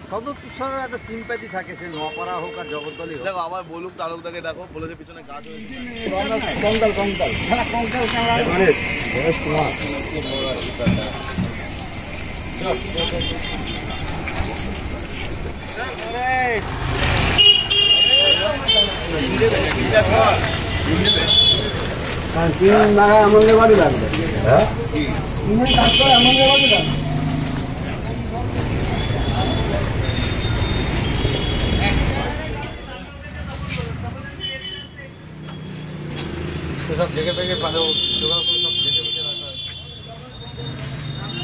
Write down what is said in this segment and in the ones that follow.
সদর একটা সিম্প্যাথি থাকে, সে নোয়াপাড়া হোক আর জগদ্দলই হোক। দেখো আমার বলুক তালুকদাকে দেখো, বলে যে পিছনে গাছ আমাদের বাড়ি লাগবে, হ্যাঁ কাজ করে আমাদের বাড়ি লাগবে। সব দেখে দেখে ভালো জোগাড় করে সব দেখে দেখে রাখা হয়।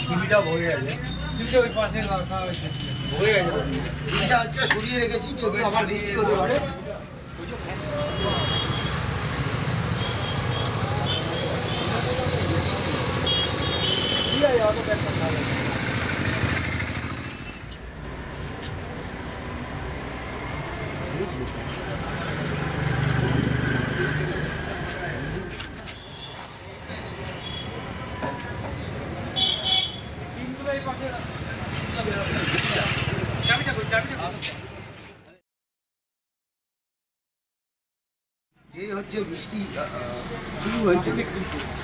টিভিটাও ভরে গেছে, টিভিটা ওই পাশে রাখা হয়েছে, ভরে গেছে। টিভিটা হচ্ছে সরিয়ে রেখেছি, যদি আবার বৃষ্টি হতে পারে। যে হচ্ছে বৃষ্টি শুরু হয়েছে,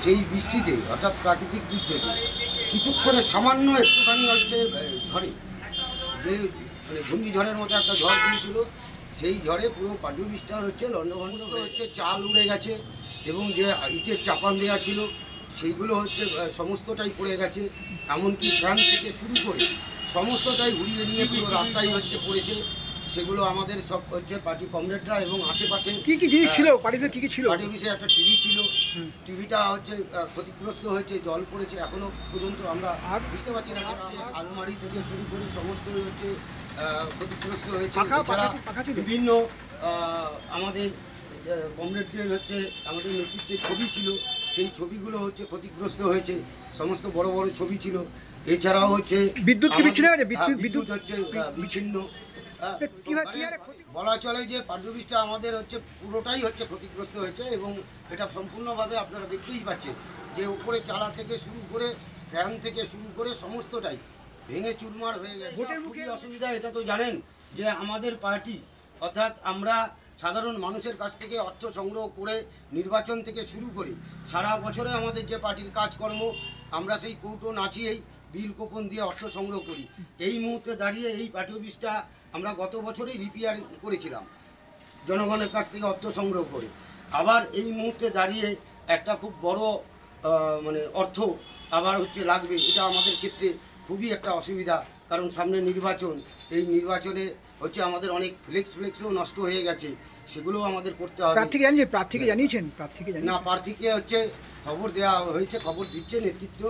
সেই বৃষ্টিতে অর্থাৎ প্রাকৃতিক দুর্যোগে কিছুক্ষণে সামান্য একটুখানি হচ্ছে ঝড়ে, যে মানে ঘূর্ণিঝড়ের মতো একটা ঝড় দিয়েছিল, সেই ঝড়ে পুরো পাটুই বৃষ্টি হচ্ছে লন্ডভন্ড হচ্ছে, চাল উড়ে গেছে এবং যে ইটের চাপান দেওয়া ছিল সেইগুলো হচ্ছে সমস্তটাই পড়ে গেছে। এমনকি ফ্যান থেকে শুরু করে সমস্তটাই উড়িয়ে নিয়ে পুরো রাস্তায় হচ্ছে পড়েছে। সেগুলো আমাদের সব হচ্ছে পার্টি কমরেডরা এবং আশেপাশে কি কি জিনিস ছিল, পার্টিতে কি কি ছিল? পার্টি অফিসে একটা টিভি ছিল, টিভিটা হচ্ছে ক্ষতিগ্রস্ত হয়েছে, জল পড়েছে, এখনো পর্যন্ত আমরা বুঝতে পারছি না। আলমারি থেকে শুরু করে সমস্ত হচ্ছে ক্ষতিগ্রস্ত হয়েছে। এছাড়া বিভিন্ন আমাদের কমরেডদের হচ্ছে আমাদের নেতৃত্বের ছবি ছিল, সেই ছবিগুলো হচ্ছে ক্ষতিগ্রস্ত হয়েছে, সমস্ত বড় বড় ছবি ছিল। এছাড়াও হচ্ছে বিদ্যুৎ বিদ্যুৎ হচ্ছে বিচ্ছিন্ন। বলা চলে যে পাটুই বৃষ্টি আমাদের হচ্ছে পুরোটাই হচ্ছে ক্ষতিগ্রস্ত হয়েছে এবং এটা সম্পূর্ণভাবে আপনারা দেখতেই পাচ্ছেন যে উপরে চালা থেকে শুরু করে ফ্যান থেকে শুরু করে সমস্তটাই ভেঙে চুরমার হয়ে গেছে। ভোটের মুখে অসুবিধা এটা তো জানেন যে আমাদের পার্টি অর্থাৎ আমরা সাধারণ মানুষের কাছ থেকে অর্থ সংগ্রহ করে নির্বাচন থেকে শুরু করে সারা বছরে আমাদের যে পার্টির কাজকর্ম আমরা সেই কৌটো নাচিয়েই বিল কুপন দিয়ে অর্থ সংগ্রহ করি। এই মুহূর্তে দাঁড়িয়ে এই পার্টি অফিসটা আমরা গত বছরেই রিপেয়ার করেছিলাম জনগণের কাছ থেকে অর্থ সংগ্রহ করে। আবার এই মুহূর্তে দাঁড়িয়ে একটা খুব বড় মানে অর্থ আবার হচ্ছে লাগবে, এটা আমাদের ক্ষেত্রে খুবই একটা অসুবিধা, কারণ সামনে নির্বাচন। এই নির্বাচনে হচ্ছে আমাদের অনেক ফ্লেক্সও নষ্ট হয়ে গেছে, সেগুলোও আমাদের করতে হবে। প্রার্থীকে জানিয়েছেন? না, প্রার্থীকে হচ্ছে খবর দেওয়া হয়েছে, খবর দিচ্ছে নেতৃত্ব।